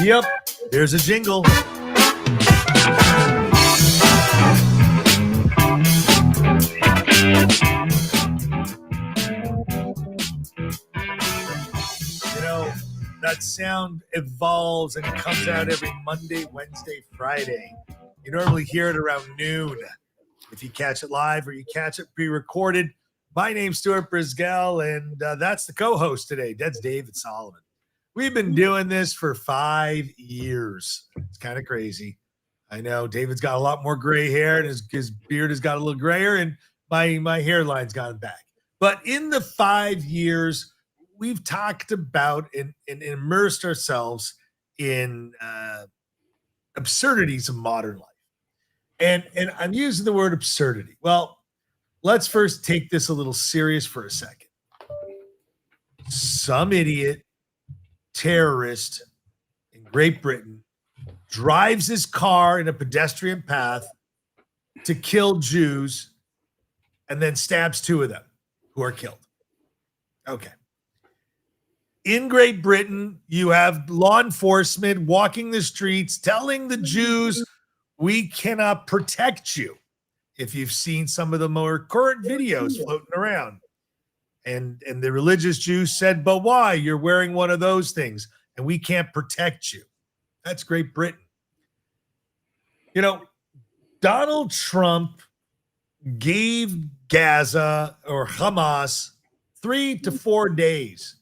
Yep, there's a jingle. That sound evolves and comes out every Monday, Wednesday, Friday. You normally hear it around noon. If you catch it live or you catch it pre-recorded. My name's Stuart Brisgell, and that's the co-host today. That's David Solomon. We've been doing this for 5 years. It's kind of crazy. I know David's got a lot more gray hair, and his beard has got a little grayer, and my hairline's gone back. But in the 5 years, we've talked about and immersed ourselves in absurdities of modern life. And I'm using the word absurdity. Well, let's first take this a little serious for a second. Some idiot terrorist in Great Britain drives his car in a pedestrian path to kill Jews and then stabs 2 of them who are killed. Okay. In Great Britain, you have law enforcement walking the streets telling the Jews, we cannot protect you. If you've seen some of the more current videos floating around. And the religious Jews said, but why? You're wearing one of those things and we can't protect you. That's Great Britain. Donald Trump gave Gaza or Hamas 3 to 4 days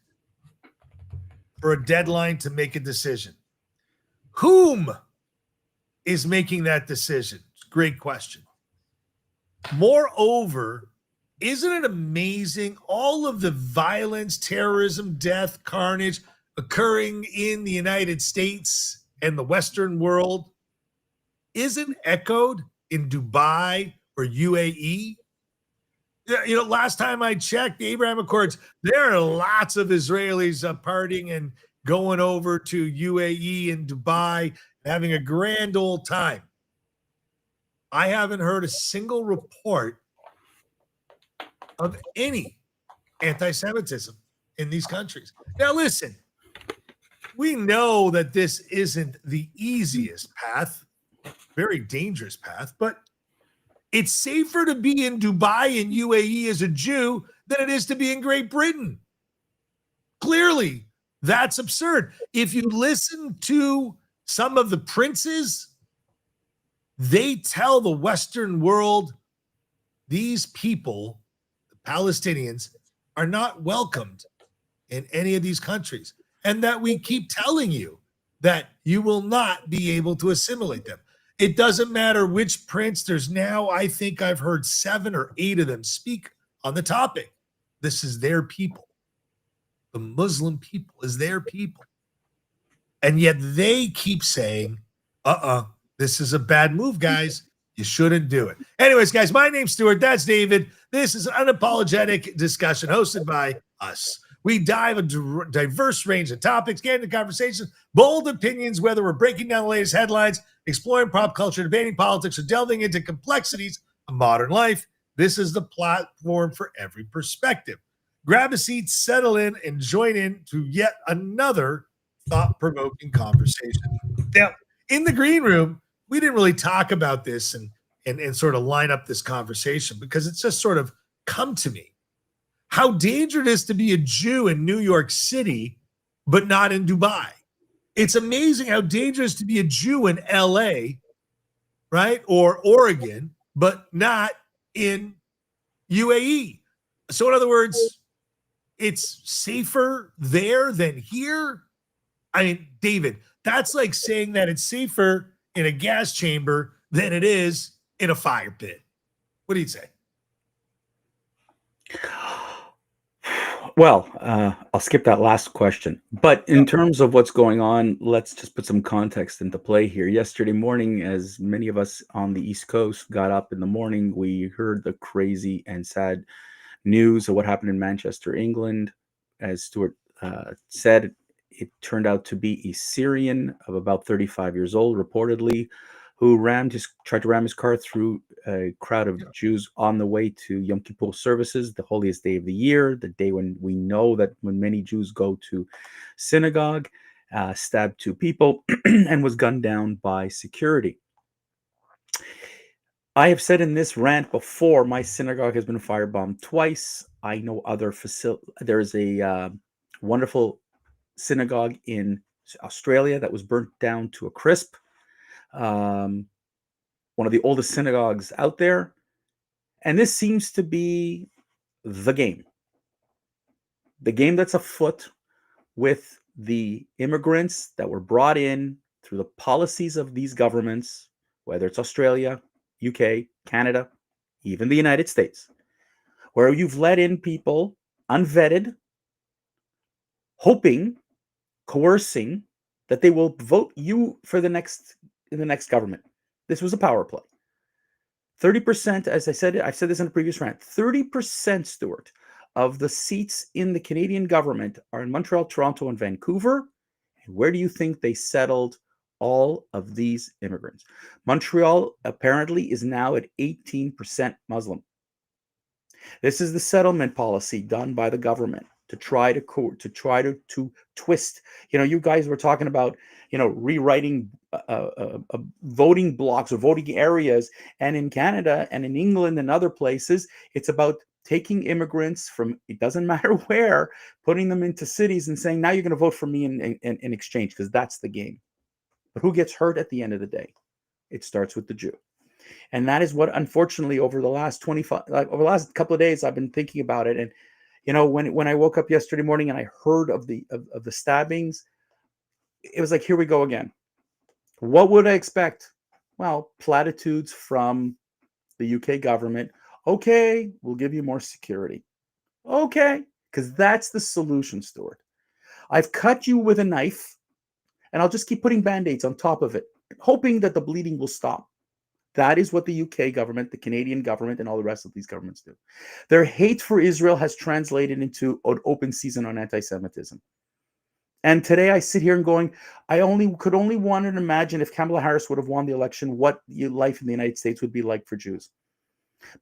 for a deadline to make a decision. Whom is making that decision? Great question. Moreover, isn't it amazing all of the violence, terrorism, death, carnage occurring in the United States and the Western world isn't echoed in Dubai or UAE? Last time I checked the Abraham Accords, there are lots of Israelis partying and going over to UAE and Dubai, having a grand old time. I haven't heard a single report of any anti-Semitism in these countries. Now, listen, we know that this isn't the easiest path, very dangerous path, but it's safer to be in Dubai and UAE as a Jew than it is to be in Great Britain. Clearly, that's absurd. If you listen to some of the princes, they tell the Western world these people, the Palestinians, are not welcomed in any of these countries, and that we keep telling you that you will not be able to assimilate them. It doesn't matter which prince. There's now, I think I've heard 7 or 8 of them speak on the topic. This is their people. The Muslim people is their people. And yet they keep saying, this is a bad move, guys. You shouldn't do it. Anyways, guys, my name's Stuart. That's David. This is an unapologetic discussion hosted by us. We dive a diverse range of topics, get into conversations, bold opinions, whether we're breaking down the latest headlines, exploring pop culture, debating politics, or delving into complexities of modern life. This is the platform for every perspective. Grab a seat, settle in, and join in to yet another thought-provoking conversation. Now, in the green room, we didn't really talk about this and sort of line up this conversation because it's just sort of come to me. How dangerous it is to be a Jew in New York City, but not in Dubai. It's amazing how dangerous to be a Jew in LA, right? Or Oregon, but not in UAE. So in other words, it's safer there than here. I mean, David, that's like saying that it's safer in a gas chamber than it is in a fire pit. What do you say? Well, I'll skip that last question. But in terms of what's going on, let's just put some context into play here. Yesterday morning, as many of us on the East Coast got up in the morning, we heard the crazy and sad news of what happened in Manchester, England. As Stuart said, it turned out to be a Syrian of about 35 years old, reportedly, who tried to ram his car through a crowd of Jews on the way to Yom Kippur services, the holiest day of the year, the day when we know that when many Jews go to synagogue. stabbed 2 people, and was gunned down by security. I have said in this rant before, my synagogue has been firebombed twice. I know other there's a wonderful synagogue in Australia that was burnt down to a crisp. One of the oldest synagogues out there. And this seems to be the game that's afoot with the immigrants that were brought in through the policies of these governments, whether it's Australia, UK, Canada, even the United States, where you've let in people unvetted, hoping, coercing that they will vote you for in the next government. This was a power play. 30%, as I've said this in a previous rant, 30%, Stuart, of the seats in the Canadian government are in Montreal, Toronto, and Vancouver. And where do you think they settled all of these immigrants? Montreal apparently is now at 18% Muslim. This is the settlement policy done by the government to try to twist. You guys were talking about rewriting voting blocks or voting areas, and in Canada and in England and other places, it's about taking immigrants from, it doesn't matter where, putting them into cities and saying, now you're going to vote for me in exchange, because that's the game. But who gets hurt at the end of the day? It starts with the Jew. And that is what, unfortunately, over the last couple of days, I've been thinking about it. And when I woke up yesterday morning and I heard of the stabbings, it was like, here we go again. What would I expect? Well, platitudes from the UK government. Okay, we'll give you more security. Okay, because that's the solution, Stuart. I've cut you with a knife, and I'll just keep putting Band-Aids on top of it, hoping that the bleeding will stop. That is what the UK government, the Canadian government, and all the rest of these governments do. Their hate for Israel has translated into an open season on anti-Semitism. And today I sit here and going, I could only want to imagine if Kamala Harris would have won the election, what life in the United States would be like for Jews.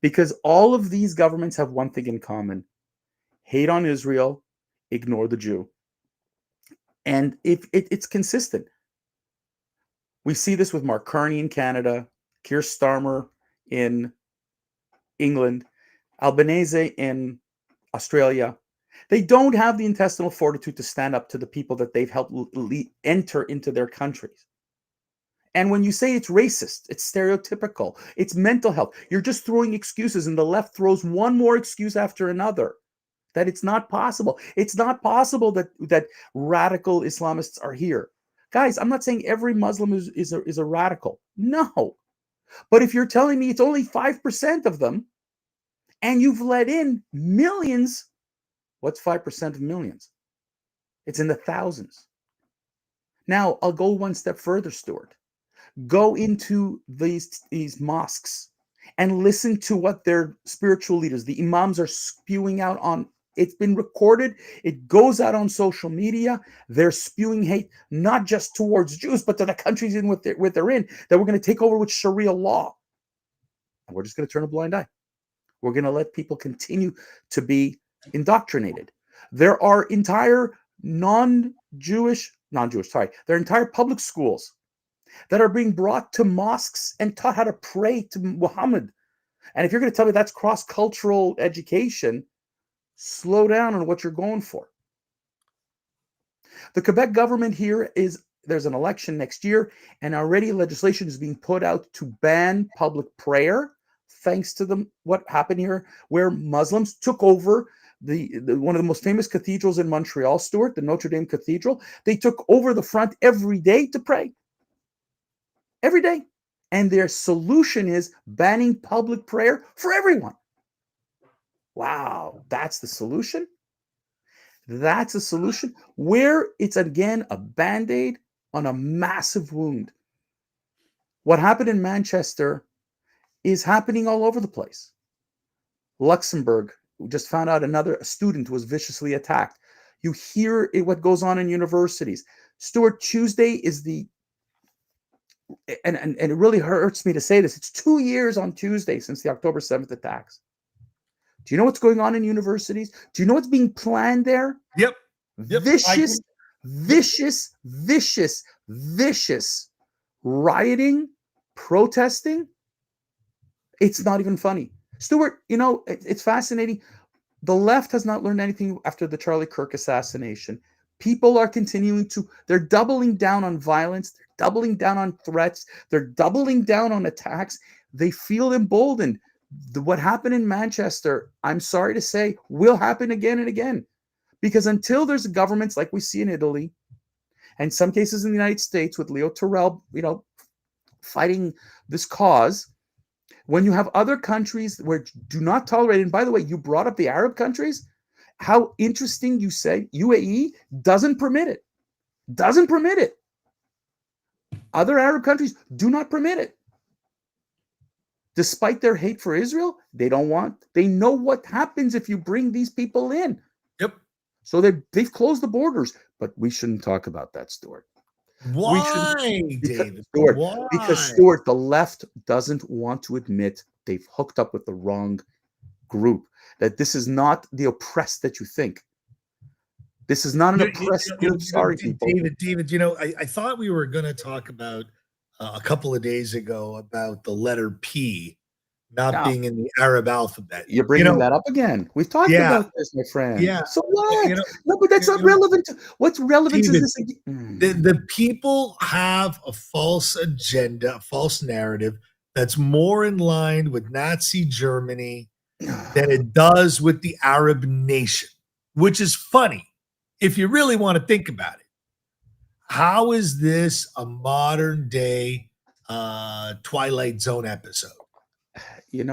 Because all of these governments have one thing in common: hate on Israel, ignore the Jew. And it's consistent. We see this with Mark Carney in Canada, Keir Starmer in England, Albanese in Australia. They don't have the intestinal fortitude to stand up to the people that they've helped enter into their countries. And when you say it's racist, it's stereotypical, it's mental health, you're just throwing excuses, and the left throws one more excuse after another, that it's not possible. It's not possible that radical Islamists are here. Guys, I'm not saying every Muslim is a radical. No. But if you're telling me it's only 5% of them, and you've let in millions, what's 5% of millions? It's in the thousands. Now, I'll go one step further, Stuart. Go into these mosques and listen to what their spiritual leaders, the imams, are spewing out on. It's been recorded. It goes out on social media. They're spewing hate, not just towards Jews, but to the countries in which they're in, that we're going to take over with Sharia law. And we're just going to turn a blind eye. We're going to let people continue to be indoctrinated. There are entire there are entire public schools that are being brought to mosques and taught how to pray to Muhammad. And if you're going to tell me that's cross-cultural education, slow down on what you're going for. The Quebec government here there's an election next year, and already legislation is being put out to ban public prayer, thanks to what happened here, where Muslims took over one of the most famous cathedrals in Montreal, Stuart, the Notre Dame Cathedral. They took over the front every day to pray. Every day. And their solution is banning public prayer for everyone. Wow, that's the solution? That's a solution where it's, again, a Band-Aid on a massive wound. What happened in Manchester is happening all over the place. Luxembourg, we just found out a student was viciously attacked. You hear what goes on in universities. Stuart, Tuesday is and it really hurts me to say this, it's 2 years on Tuesday since the October 7th attacks. Do you know what's going on in universities? Do you know what's being planned there? Yep. Vicious Vicious, vicious, vicious rioting, protesting. It's not even funny. Stuart, it's fascinating. The left has not learned anything after the Charlie Kirk assassination. People are continuing they're doubling down on violence, they're doubling down on threats, they're doubling down on attacks. They feel emboldened. What happened in Manchester, I'm sorry to say, will happen again and again. Because until there's governments like we see in Italy, and some cases in the United States with Leo Terrell, fighting this cause, when you have other countries where do not tolerate, and by the way, you brought up the Arab countries, how interesting you say UAE doesn't permit it. Doesn't permit it. Other Arab countries do not permit it. Despite their hate for Israel, they know what happens if you bring these people in. Yep. So they've closed the borders, but we shouldn't talk about that, Stuart. Why, David? Why? Because, Stuart, the left doesn't want to admit they've hooked up with the wrong group, that this is not the oppressed that you think. This is not an oppressed group. Sorry, people. David, I thought we were going to talk about a couple of days ago about the letter P not being in the Arab alphabet. You're bringing that up again. We've talked about this, my friend. Yeah. So what? No, but that's not relevant. What's relevant is this? The people have a false agenda, a false narrative that's more in line with Nazi Germany than it does with the Arab nation, which is funny if you really want to think about it. How is this a modern day Twilight Zone episode?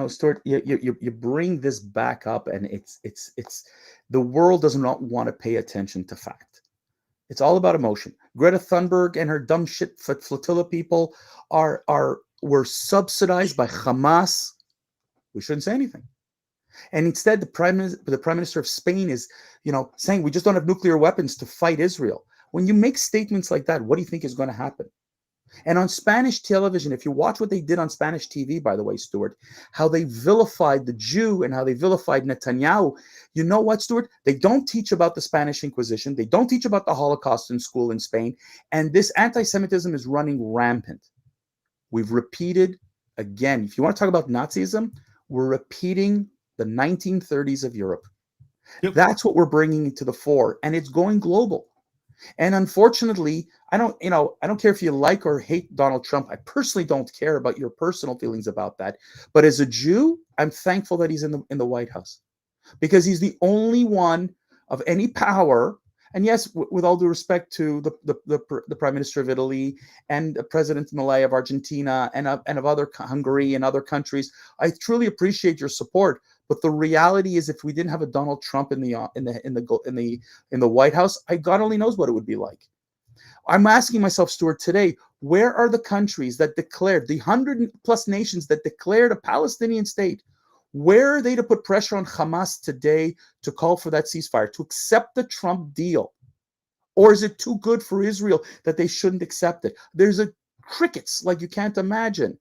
Stuart, you bring this back up, and it's the world does not want to pay attention to fact. It's all about emotion. Greta Thunberg and her dumb shit flotilla people were subsidized by Hamas. We shouldn't say anything. And instead, the prime minister of Spain is, saying we just don't have nuclear weapons to fight Israel. When you make statements like that, what do you think is going to happen? And on Spanish television, if you watch what they did on Spanish TV, by the way, Stuart, how they vilified the Jew and how they vilified Netanyahu, you know what, Stuart? They don't teach about the Spanish Inquisition. They don't teach about the Holocaust in school in Spain. And this anti-Semitism is running rampant. We've repeated, again, if you want to talk about Nazism, we're repeating the 1930s of Europe. Yep. That's what we're bringing to the fore, and it's going global. And unfortunately, I don't care if you like or hate Donald Trump. I personally don't care about your personal feelings about that. But as a Jew, I'm thankful that he's in the White House, because he's the only one of any power. And yes, with all due respect to the Prime Minister of Italy and President Milei of Argentina and of other Hungary and other countries, I truly appreciate your support. But the reality is, if we didn't have a Donald Trump in the White House, God only knows what it would be like. I'm asking myself, Stuart, today, where are the countries that declared, the 100+ nations that declared a Palestinian state? Where are they to put pressure on Hamas today to call for that ceasefire, to accept the Trump deal? Or is it too good for Israel that they shouldn't accept it? There's crickets like you can't imagine.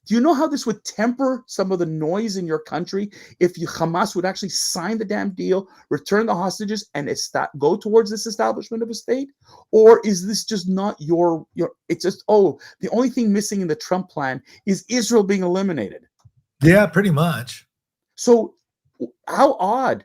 Do you know how this would temper some of the noise in your country if Hamas would actually sign the damn deal, return the hostages, and go towards this establishment of a state? Or is this just not your it's just, the only thing missing in the Trump plan is Israel being eliminated? Yeah, pretty much. So how odd.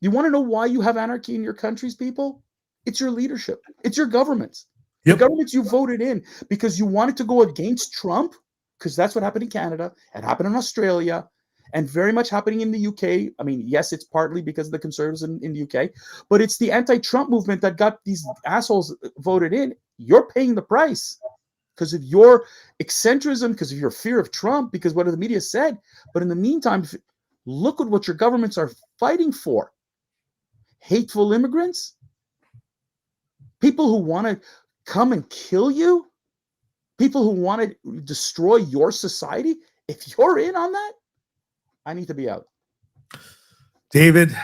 You want to know why you have anarchy in your countries, people? It's your leadership. It's your governments. Yep. The governments you voted in because you wanted to go against Trump, because that's what happened in Canada, it happened in Australia, and very much happening in the UK. I mean, yes, it's partly because of the Conservatives in the UK, but it's the anti-Trump movement that got these assholes voted in. You're paying the price because of your eccentricism, because of your fear of Trump, because what the media said. But in the meantime, look at what your governments are fighting for. Hateful immigrants, people who want to come and kill you, people who want to destroy your society. If you're in on that, I need to be out. David,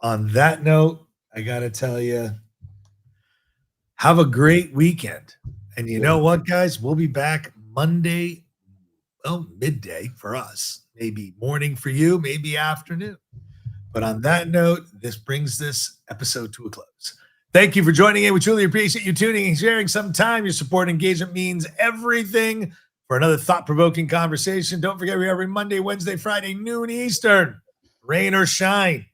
on that note, I got to tell you, have a great weekend. And you know what, guys? We'll be back Monday, midday for us. Maybe morning for you, maybe afternoon. But on that note, this brings this episode to a close. Thank you for joining in. We truly appreciate you tuning and sharing some time. Your support and engagement means everything. For another thought-provoking conversation, don't forget we're every Monday, Wednesday, Friday, noon Eastern. Rain or shine.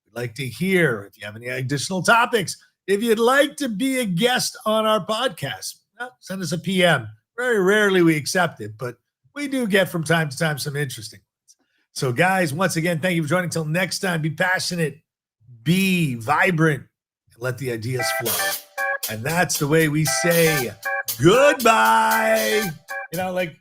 We'd like to hear if you have any additional topics. If you'd like to be a guest on our podcast, send us a PM. Very rarely we accept it, but we do get from time to time some interesting ones. So guys, once again, thank you for joining. Until next time, be passionate, be vibrant, and let the ideas flow. And that's the way we say goodbye. You know, like